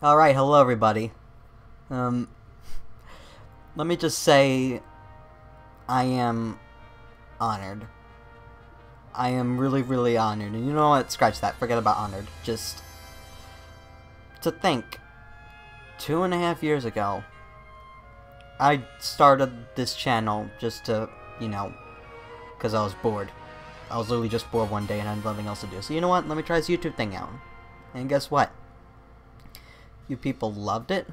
Alright, hello everybody. Um, Let me just say, I am honored. I am really, really honored. And you know what? Scratch that. Forget about honored. Just to think, 2.5 years ago, I started this channel just to, because I was bored. I was literally just bored one day and I had nothing else to do. So you know what? Let me try this YouTube thing out. And guess what? You people loved it.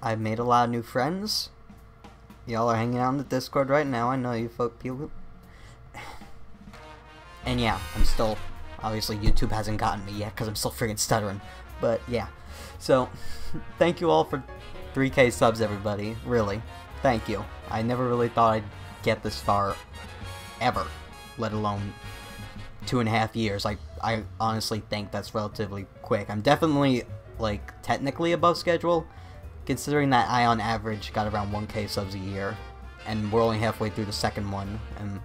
I made a lot of new friends. Y'all are hanging out in the Discord right now. I know you people. And yeah, I'm still, obviously YouTube hasn't gotten me yet because I'm still freaking stuttering. But yeah, so thank you all for 3K subs, everybody. Really, thank you. I never really thought I'd get this far, ever, let alone 2.5 years. I honestly think that's relatively quick. I'm definitely, like, technically above schedule, considering that I on average got around 1K subs a year, and we're only halfway through the second one, and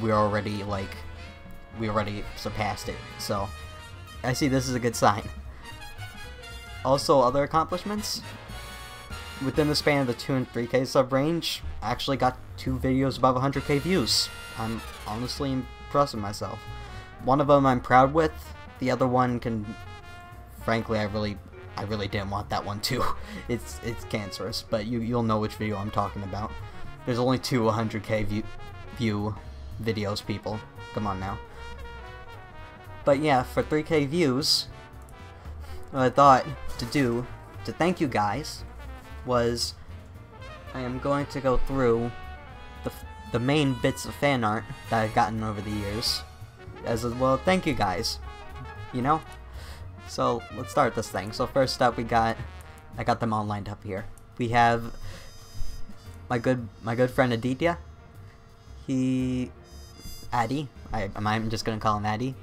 we already surpassed it. So I see this is a good sign. Also, other accomplishments within the span of the 2 and 3K sub range, I actually got 2 videos above 100K views. I'm honestly impressed with myself. One of them I'm proud with. The other one frankly, I really didn't want that one too. It's cancerous, but you'll know which video I'm talking about. There's only 2 100K view videos, people. Come on now. But yeah, for 3K views, what I thought to do to thank you guys was I am going to go through the main bits of fan art that I've gotten over the years as well. Thank you guys. So let's start this thing. So first up, I got them all lined up here. We have my good friend Aditya. I'm just gonna call him Addy.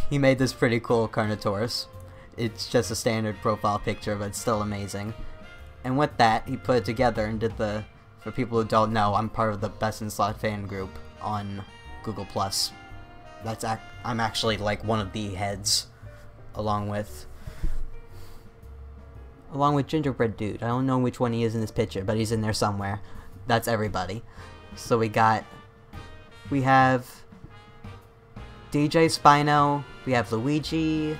He made this pretty cool Carnotaurus. It's just a standard profile picture, but it's still amazing. And with that, he put it together and did for people who don't know, I'm part of the Best in Slot fan group on Google+. I'm actually like one of the heads, along with Gingerbread Dude. I don't know which one he is in this picture, but he's in there somewhere. That's everybody. So we have DJ Spino, we have Luigi,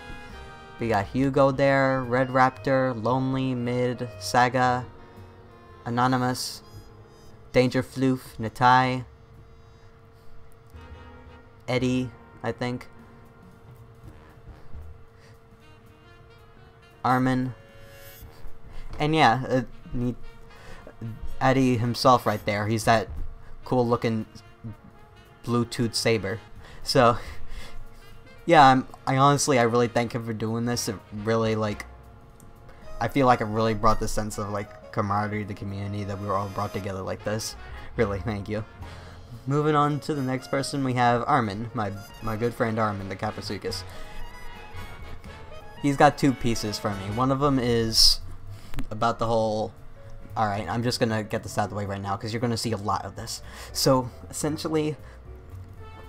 we got Hugo there, Red Raptor, Lonely, Mid, Saga, Anonymous, Danger Floof, Natai, Eddie, I think, Armin, and yeah, Eddie himself right there. He's that cool looking Bluetooth saber. So yeah, I honestly really thank him for doing this. It really, I feel like it really brought the sense of camaraderie to the community that we were all brought together like this. Really, thank you. Moving on to the next person, we have Armin, my good friend Armin, the Kaprasukis. He's got 2 pieces for me. One of them is about the whole... Alright, I'm just gonna get this out of the way right now because you're gonna see a lot of this. So, essentially,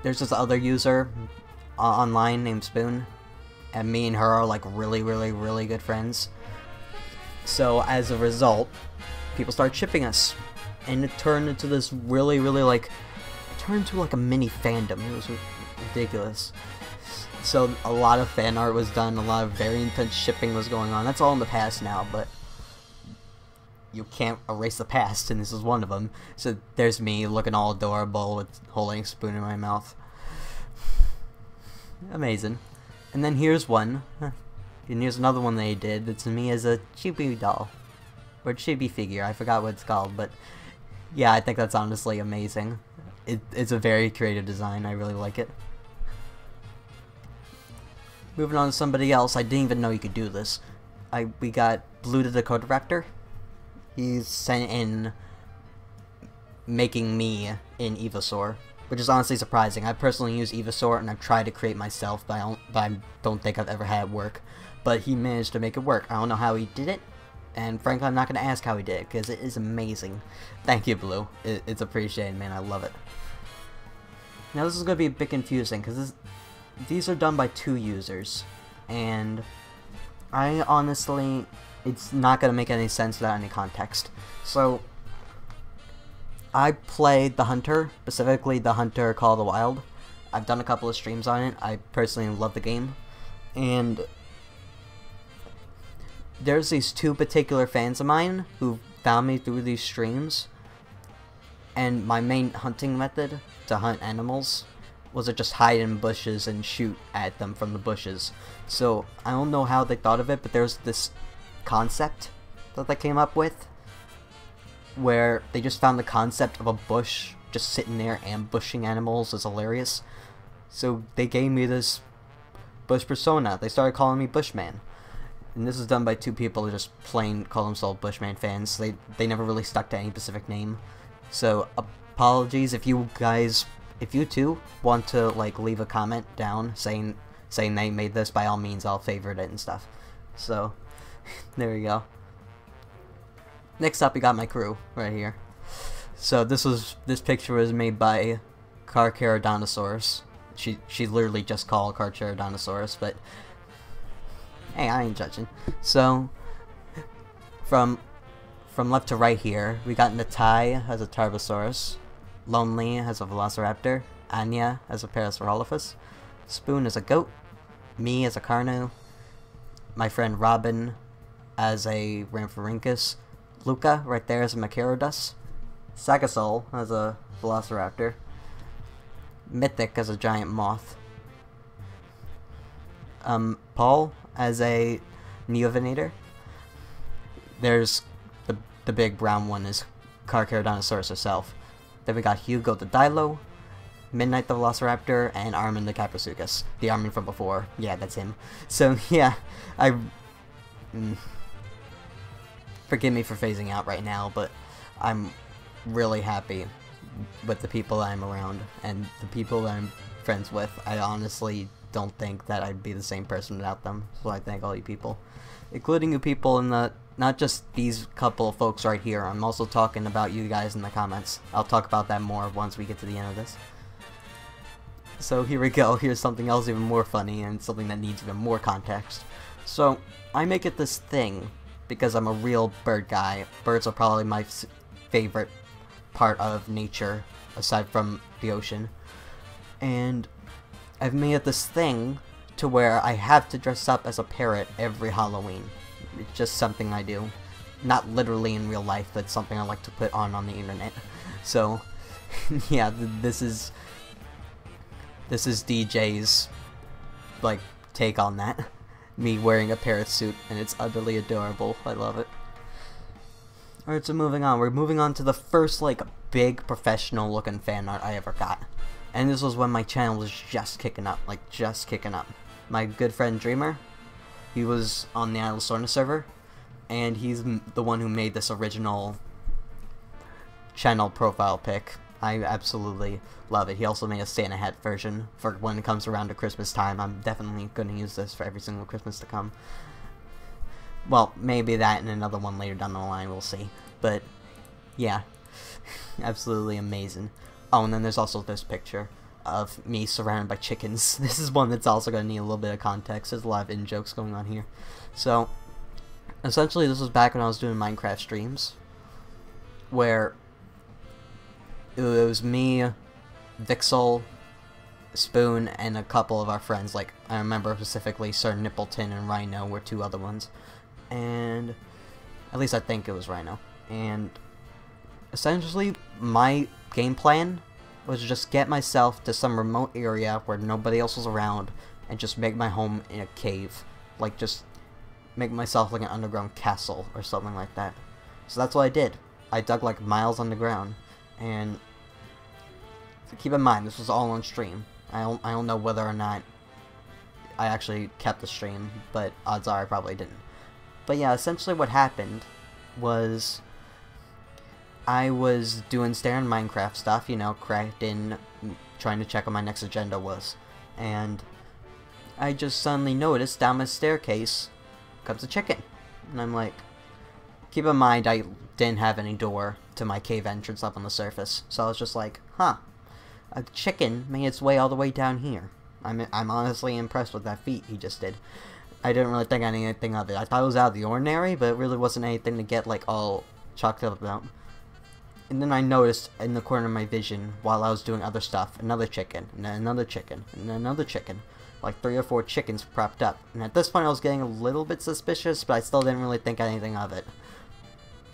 there's this other user online named Spoon, and me and her are really, really, really good friends. So, as a result, people started shipping us, and it turned into this really, really, turned into a mini fandom. It was ridiculous. So a lot of fan art was done, a lot of very intense shipping was going on. That's all in the past now, but you can't erase the past, and this is one of them. So there's me looking all adorable with holding a spoon in my mouth. Amazing. And then here's one, and here's another one they did. It's me as a chibi doll, or chibi figure. I forgot what it's called, but yeah, I think that's honestly amazing. It's a very creative design. I really like it. Moving on to somebody else, I didn't even know you could do this. We got Blue the Dakota Raptor. He's sent in making me in Evosaur, which is honestly surprising. I personally use Evosaur and I've tried to create myself, but I don't think I've ever had it work. But he managed to make it work. I don't know how he did it, and frankly I'm not going to ask how he did it, because it is amazing. Thank you, Blue. It's appreciated, man. I love it. Now this is going to be a bit confusing, because these are done by 2 users, and I honestly, it's not gonna make any sense without any context. So, I played the Hunter, specifically the Hunter Call of the Wild. I've done a couple of streams on it. I personally love the game. And there's these two particular fans of mine who found me through these streams. And my main hunting method to hunt animals was to just hide in bushes and shoot at them from the bushes. So I don't know how they thought of it, but there's this concept that they came up with where they just found the concept of a bush just sitting there ambushing animals is hilarious. So they gave me this bush persona. They started calling me Bushman. And this is done by two people who just plain call themselves Bushman fans. They never really stuck to any specific name. So apologies if you too want to like leave a comment down saying they made this, by all means I'll favorite it and stuff. So there you go. Next up we got my crew right here. So this picture was made by Carcharodontosaurus. She literally just called Carcharodontosaurus, but hey, I ain't judging. So from left to right here, we got Natai as a Tarbosaurus, Lonely as a Velociraptor, Anya as a Parasaurolophus, Spoon as a goat, me as a Carno, my friend Robin as a Rhamphorhynchus, Luca right there as a Machaerodus, Sagasol as a Velociraptor, Mythic as a giant moth, Paul as a Neovenator. There's the big brown one is Carcharodontosaurus herself. Then we got Hugo the Dilo, Midnight the Velociraptor, and Armin the Caprosuchus. The Armin from before. Yeah, that's him. So yeah, forgive me for phasing out right now, but I'm really happy with the people I'm around and the people that I'm friends with. I honestly don't think that I'd be the same person without them, so I thank all you people, including you people in the, not just these couple of folks right here. I'm also talking about you guys in the comments. I'll talk about that more once we get to the end of this. So here we go. Here's something else even more funny and something that needs even more context. So I make it this thing because I'm a real bird guy. Birds are probably my favorite part of nature aside from the ocean. And I've made it this thing to where I have to dress up as a parrot every Halloween. It's just something I do. Not literally in real life, but something I like to put on the internet. So, yeah, this is DJ's, like, take on that. Me wearing a parrot suit, and it's utterly adorable. I love it. Alright, so moving on. We're moving on to the first, like, big professional looking fan art I ever got. And this was when my channel was just kicking up. Like, just kicking up. My good friend Dreamer, he was on the Atlas Sorna server, and he's the one who made this original channel profile pic. I absolutely love it. He also made a Santa hat version for when it comes around to Christmas time. I'm definitely going to use this for every single Christmas to come. Well, maybe that and another one later down the line, we'll see. But, yeah, absolutely amazing. Oh, and then there's also this picture of me surrounded by chickens. This is one that's also going to need a little bit of context. There's a lot of in-jokes going on here. So, essentially this was back when I was doing Minecraft streams, where it was me, Vixel, Spoon, and a couple of our friends. Like, I remember specifically Sir Nippleton and Rhino were two other ones. And, at least I think it was Rhino. And, essentially, my game plan was to just get myself to some remote area where nobody else was around and just make my home in a cave. Like, just make myself like an underground castle or something like that. So that's what I did. I dug like miles underground, and keep in mind this was all on stream. I don't know whether or not I actually kept the stream, but odds are I probably didn't. But yeah, essentially what happened was I was doing standard Minecraft stuff, you know, crafting, trying to check what my next agenda was, and I just suddenly noticed down my staircase comes a chicken, and I'm like, keep in mind I didn't have any door to my cave entrance up on the surface, so I was just like, huh, a chicken made its way all the way down here. I'm honestly impressed with that feat he just did. I didn't really think anything of it. I thought it was out of the ordinary, but it really wasn't anything to get like all chalked up about. And then I noticed in the corner of my vision, while I was doing other stuff, another chicken, and then another chicken, and then another chicken. Like 3 or 4 chickens propped up. And at this point I was getting a little bit suspicious, but I still didn't really think anything of it.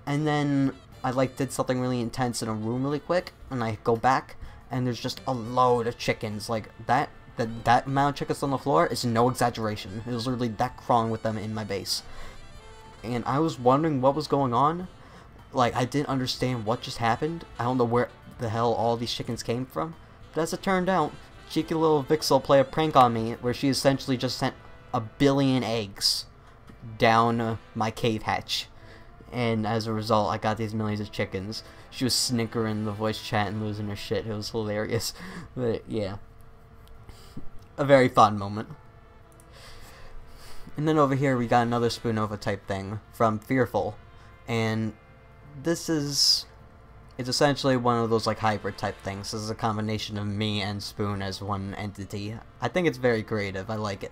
And then I like did something really intense in a room really quick, and I go back, and there's just a load of chickens. Like that amount of chickens on the floor is no exaggeration. It was literally that crawling with them in my base. And I was wondering what was going on. Like, I didn't understand what just happened. I don't know where the hell all these chickens came from. But as it turned out, cheeky little Vixel played a prank on me where she essentially just sent a billion eggs down my cave hatch. And as a result, I got these millions of chickens. She was snickering the voice chat and losing her shit. It was hilarious. But, yeah. A very fun moment. And then over here we got another Spoonova type thing from Fearful. And this is... it's essentially one of those like hybrid type things. This is a combination of me and Spoon as one entity. I think it's very creative. I like it.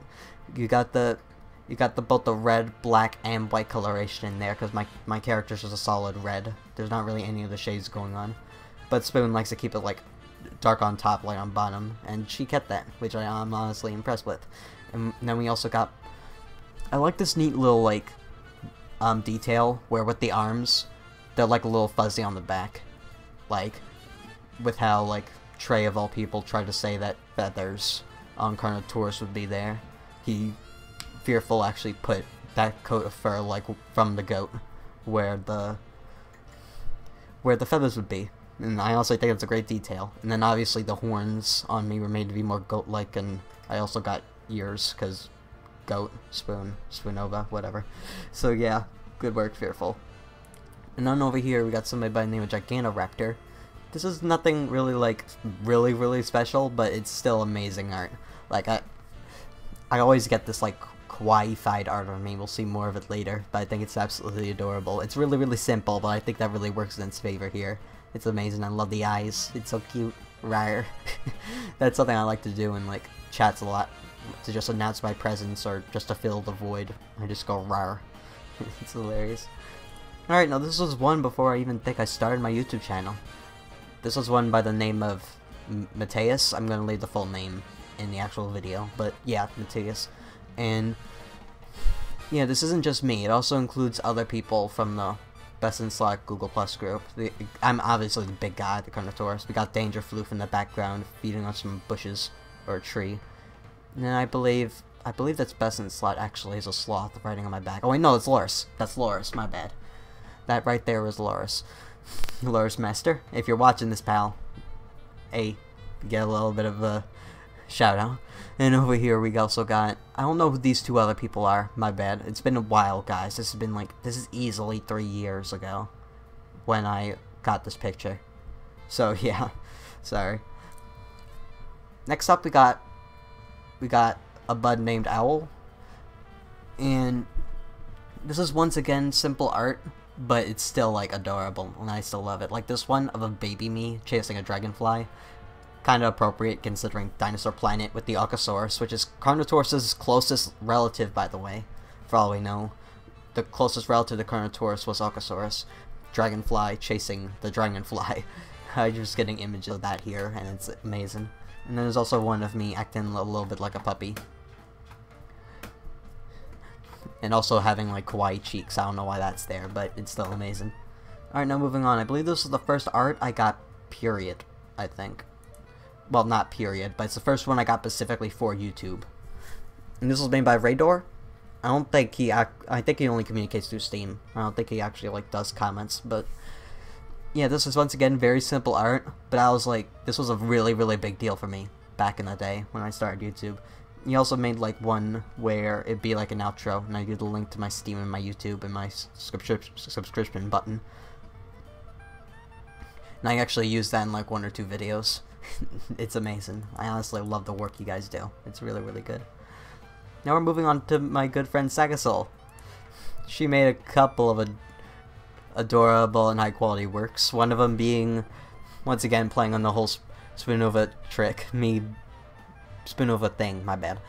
You got both the red, black, and white coloration in there because my character's just a solid red. There's not really any of the shades going on. But Spoon likes to keep it like dark on top, light on bottom, and she kept that, which I'm honestly impressed with. And then we also got, I like this neat little like detail where with the arms, they're like a little fuzzy on the back. Like, with how, like, Trey of all people tried to say that feathers on Carnotaurus would be there. Fearful actually put that coat of fur, like, from the goat, where the feathers would be. And I also think it's a great detail. And then obviously the horns on me were made to be more goat-like, and I also got ears, because goat, Spoon, Spoonova, whatever. So yeah, good work, Fearful. And then over here, we got somebody by the name of Gigantoraptor. This is nothing really, like, really special, but it's still amazing art. Like, I always get this, like, kawaii-fied art on me. We'll see more of it later, but I think it's absolutely adorable. It's really simple, but I think that really works in its favor here. It's amazing. I love the eyes. It's so cute. Rawr. That's something I like to do in, like, chats a lot. To just announce my presence, or just to fill the void. I just go rawr. It's hilarious. Alright, now this was one before I even think I started my YouTube channel. This was one by the name of Mateus. I'm gonna leave the full name in the actual video, but yeah, Mateus. And yeah, this isn't just me, it also includes other people from the Best in Slot Google Plus group. I'm obviously the big guy, the Carnotaurus. We got Danger Floof in the background, feeding on some bushes, or a tree. And then I believe that's Best in Slot actually is a sloth riding on my back. Oh wait, no, it's Loris. That's Loris, my bad. That right there was Loris. Loris Master, if you're watching this, pal, hey, get a little bit of a shout out. And over here we also got, I don't know who these two other people are, my bad. It's been a while, guys. This is easily 3 years ago when I got this picture. So yeah, sorry. Next up we got a bud named Owl. And this is once again simple art, but it's still like adorable and I still love it. Like this one of a baby me chasing a dragonfly. Kind of appropriate considering Dinosaur Planet with the Allosaurus, which is Carnotaurus' closest relative, by the way. For all we know, the closest relative to Carnotaurus was Allosaurus. Dragonfly chasing the dragonfly. I'm just getting images of that here, and it's amazing. And then there's also one of me acting a little bit like a puppy. And also having like kawaii cheeks. I don't know why that's there, but it's still amazing. Alright, now moving on. I believe this was the first art I got, period, I think. Well, not period, but it's the first one I got specifically for YouTube. And this was made by Raydor. I think he only communicates through Steam. I don't think he actually like does comments, but yeah, this is once again very simple art, but I was like, this was a really big deal for me back in the day when I started YouTube. He also made like one where it'd be like an outro, and I do the link to my Steam and my YouTube and my subscription button. And I actually use that in like 1 or 2 videos. It's amazing. I honestly love the work you guys do. It's really good. Now we're moving on to my good friend Sagasol. She made a couple of adorable and high quality works. One of them being, once again, playing on the whole Spoonova trick. Spoonova thing, my bad.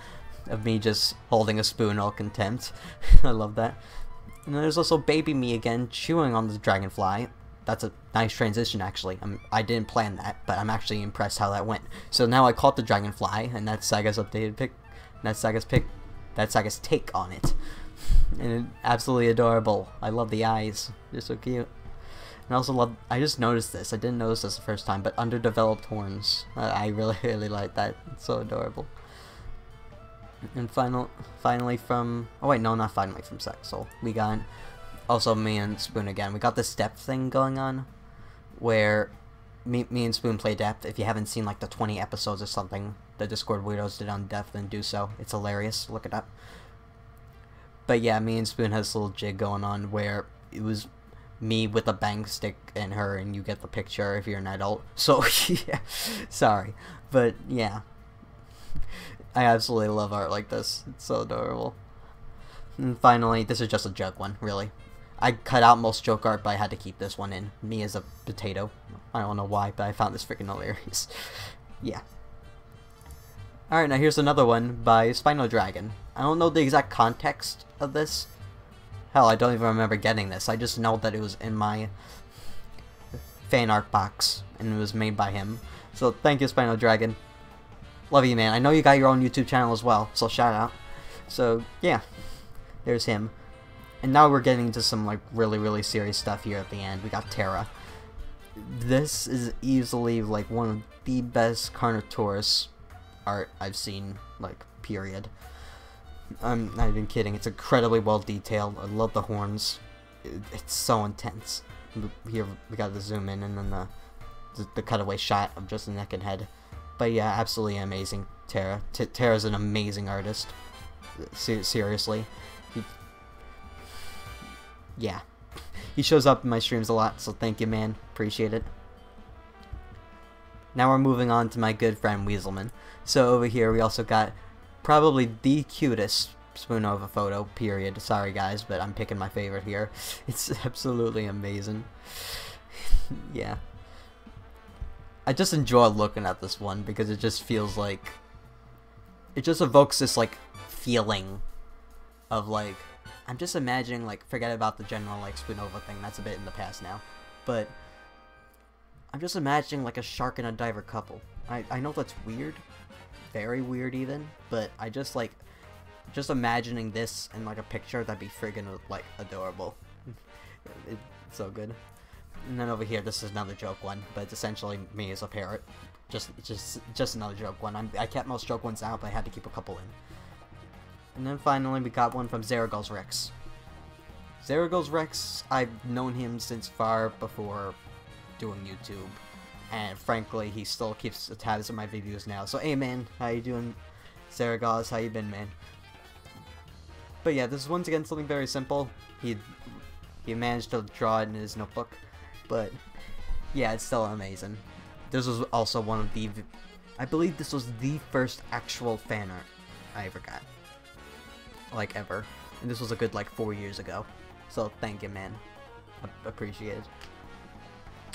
of me just holding a spoon all contempt. I love that. And then there's also baby me again chewing on the dragonfly. That's a nice transition, actually. I didn't plan that, but I'm actually impressed how that went. So now I caught the dragonfly, and that's Saga's updated pic. That's Saga's take on it. And it's absolutely adorable. I love the eyes. They're so cute. And I also love, I just noticed this. I didn't notice this the first time, but underdeveloped horns. I really like that. It's so adorable. And finally from, oh wait, no, not finally from Sexel. We got also me and Spoon again. We got this depth thing going on where me and Spoon play depth. If you haven't seen like the 20 episodes or something the Discord weirdos did on depth, then do so. It's hilarious. Look it up. But yeah, me and Spoon has this little jig going on where it was me with a bang stick and her, and you get the picture if you're an adult. So yeah, sorry, but yeah. I absolutely love art like this. It's so adorable. And finally, this is just a joke one, really. I cut out most joke art, but I had to keep this one in. Me as a potato. I don't know why, but I found this freaking hilarious. Yeah. Alright, now here's another one by Spino Dragon. I don't know the exact context of this. Hell, I don't even remember getting this. I just know that it was in my fan art box, and it was made by him. So thank you, Spino Dragon. Love you, man. I know you got your own YouTube channel as well, so shout out. So, yeah. There's him. And now we're getting into some, like, really serious stuff here at the end. We got Terra. This is easily, like, one of the best Carnotaurus art I've seen, like, period. I'm not even kidding. It's incredibly well detailed. I love the horns. It's so intense. Here, we got the zoom in and then the cutaway shot of just the neck and head. But yeah, absolutely amazing, Terra. Terra's an amazing artist. Seriously. Yeah. He shows up in my streams a lot, so thank you, man. Appreciate it. Now we're moving on to my good friend Weaselman. So over here we also got probably the cutest Spoonova photo, period. Sorry guys, but I'm picking my favorite here. It's absolutely amazing. Yeah. I just enjoy looking at this one because it just feels like, it just evokes this like feeling of like, I'm just imagining, like, forget about the general like Spoonova thing, that's a bit in the past now, but I'm just imagining like a shark and a diver couple. I know that's weird, very weird even, but I just like, just imagining this in like a picture, that'd be friggin' like adorable. It's so good. And then over here, this is another joke one, but it's essentially me as a parrot. Just another joke one. I kept most joke ones out, but I had to keep a couple in. And then finally, we got one from Zaragos Rex. Zaragos Rex, I've known him since far before doing YouTube, and frankly, he still keeps tabs on my videos now. So, hey man, how you doing, Zaragos? How you been, man? But yeah, this is once again something very simple. He managed to draw it in his notebook. But yeah, it's still amazing. This was also one of the, I believe this was the first actual fan art I ever got, like ever, and this was a good like 4 years ago. So thank you, man. Appreciate it.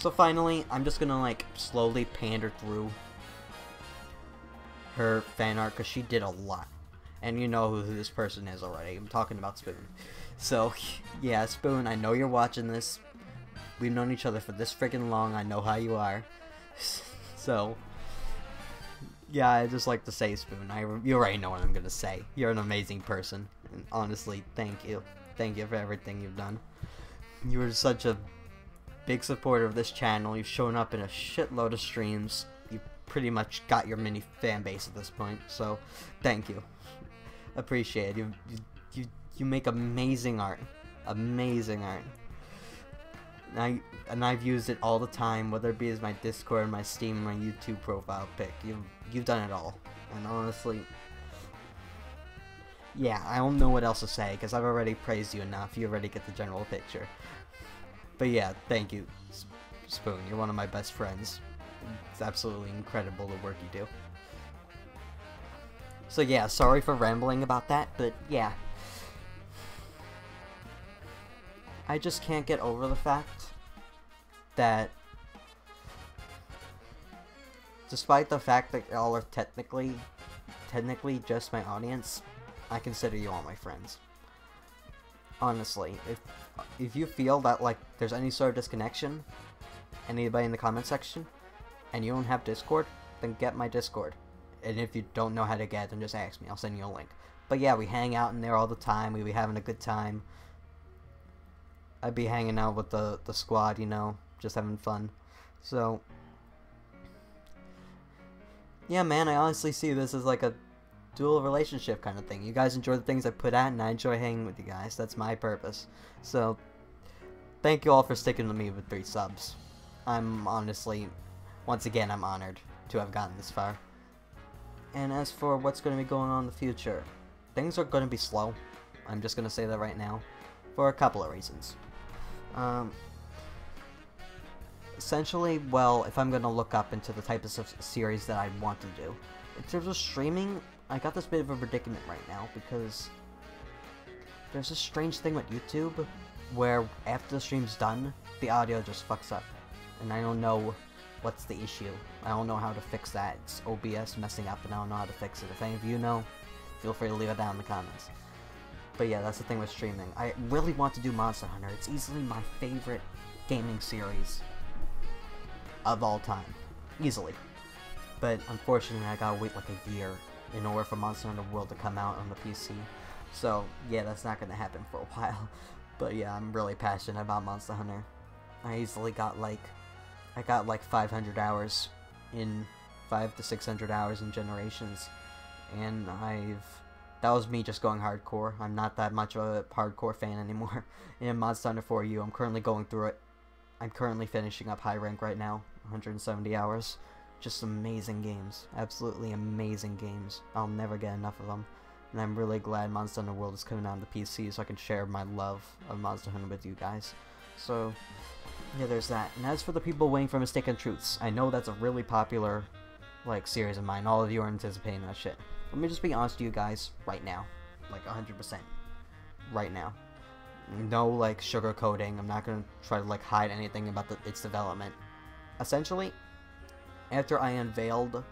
So finally, I'm just gonna like slowly pander through her fan art because she did a lot, and you know who this person is already. I'm talking about Spoon. So yeah, Spoon, I know you're watching this. We've known each other for this freaking long. I know how you are. So, yeah, I just like to say, Spoon, you already know what I'm gonna say. You're an amazing person. And honestly, thank you. Thank you for everything you've done. You were such a big supporter of this channel. You've shown up in a shitload of streams. You pretty much got your mini fan base at this point. So, thank you. Appreciate it. You make amazing art. Amazing art. And I've used it all the time, whether it be as my Discord, my Steam, my YouTube profile pic. You've done it all, and honestly, yeah, I don't know what else to say because I've already praised you enough. You already get the general picture. But yeah, thank you, Spoon. You're one of my best friends. It's absolutely incredible the work you do. So yeah, sorry for rambling about that, but yeah. I just can't get over the fact that despite the fact that y'all are technically technically just my audience, I consider you all my friends. Honestly, if you feel that like there's any sort of disconnection, anybody in the comment section, and you don't have Discord, then get my Discord. And if you don't know how to get it, then just ask me. I'll send you a link. But yeah, we hang out in there all the time. We be having a good time. I'd be hanging out with the squad, you know, just having fun. So, yeah, man, I honestly see this as like a dual relationship kind of thing. You guys enjoy the things I put out, and I enjoy hanging with you guys. That's my purpose. So, thank you all for sticking with me with 3 subs. I'm honestly, once again, I'm honored to have gotten this far. And as for what's going to be going on in the future, things are going to be slow. I'm just going to say that right now, for a couple of reasons. Essentially, well, if I'm going to look up into the types of series that I want to do. In terms of streaming, I got this bit of a predicament right now, because there's this strange thing with YouTube, where after the stream's done, the audio just fucks up. And I don't know what's the issue. I don't know how to fix that. It's OBS messing up, and I don't know how to fix it. If any of you know, feel free to leave it down in the comments. But yeah, that's the thing with streaming. I really want to do Monster Hunter. It's easily my favorite gaming series of all time. Easily. But unfortunately, I gotta wait like a year in order for Monster Hunter World to come out on the PC. So yeah, that's not gonna happen for a while. But yeah, I'm really passionate about Monster Hunter. I easily got like, 500 hours in 500 to 600 hours in Generations, and that was me just going hardcore. I'm not that much of a hardcore fan anymore. In Monster Hunter 4U, I'm currently going through it. I'm currently finishing up high rank right now, 170 hours. Just amazing games, absolutely amazing games. I'll never get enough of them, and I'm really glad Monster Hunter World is coming out on the PC so I can share my love of Monster Hunter with you guys. So yeah, there's that. And as for the people waiting for Mistaken Truths, I know that's a really popular like series of mine. All of you are anticipating that shit. Let me just be honest with you guys right now, like 100%, right now. No like sugarcoating. I'm not gonna try to like hide anything about its development. Essentially, after I unveiled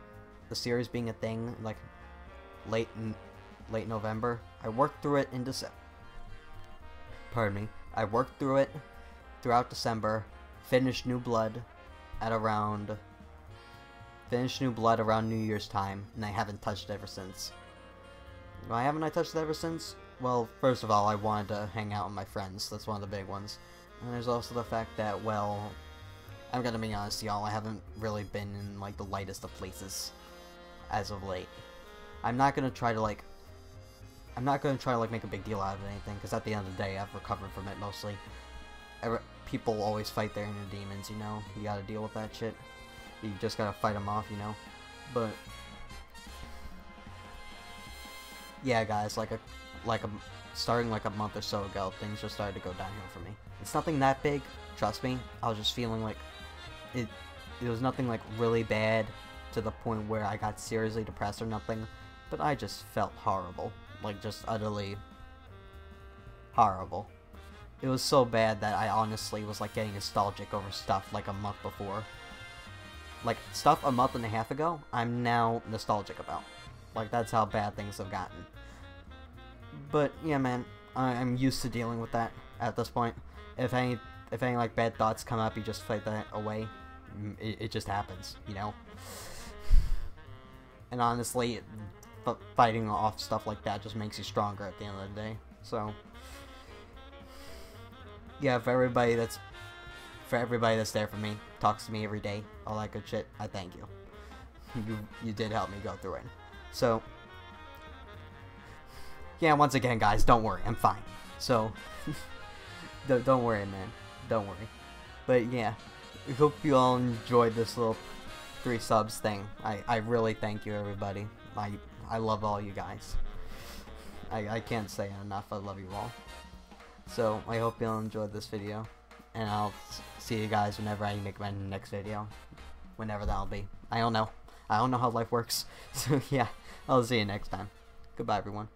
the series being a thing, like late November, I worked through it in December. Pardon me. I worked through it throughout December, finished New Blood around New Year's time, and I haven't touched it ever since. Why haven't I touched it ever since? Well, first of all, I wanted to hang out with my friends. That's one of the big ones. And there's also the fact that, well, I'm gonna be honest, y'all, I haven't really been in, like, the lightest of places as of late. I'm not gonna try to, like, make a big deal out of anything, because at the end of the day, I've recovered from it mostly. People always fight their inner demons, you know? You gotta deal with that shit. You just gotta fight them off, you know? But yeah, guys, starting like a month or so ago, things just started to go downhill for me. It's nothing that big, trust me. I was just feeling like it was nothing like really bad to the point where I got seriously depressed or nothing, but I just felt horrible, like just utterly horrible. It was so bad that I honestly was like getting nostalgic over stuff like a month before. Like, stuff a month and a half ago, I'm now nostalgic about. Like, that's how bad things have gotten. But, yeah, man, I'm used to dealing with that at this point. If any like, bad thoughts come up, you just fight that away. It just happens, you know? And honestly, fighting off stuff like that just makes you stronger at the end of the day. So, yeah, for everybody that's there for me, talks to me every day, all that good shit, I thank you. You did help me go through it. So, yeah, once again, guys, don't worry, I'm fine. So, don't worry, man. Don't worry. But yeah, I hope you all enjoyed this little 3 subs thing. I really thank you, everybody. I love all you guys. I can't say enough, I love you all. So, I hope you all enjoyed this video. And I'll see you guys whenever I make my next video. Whenever that'll be. I don't know. I don't know how life works. So yeah, I'll see you next time. Goodbye, everyone.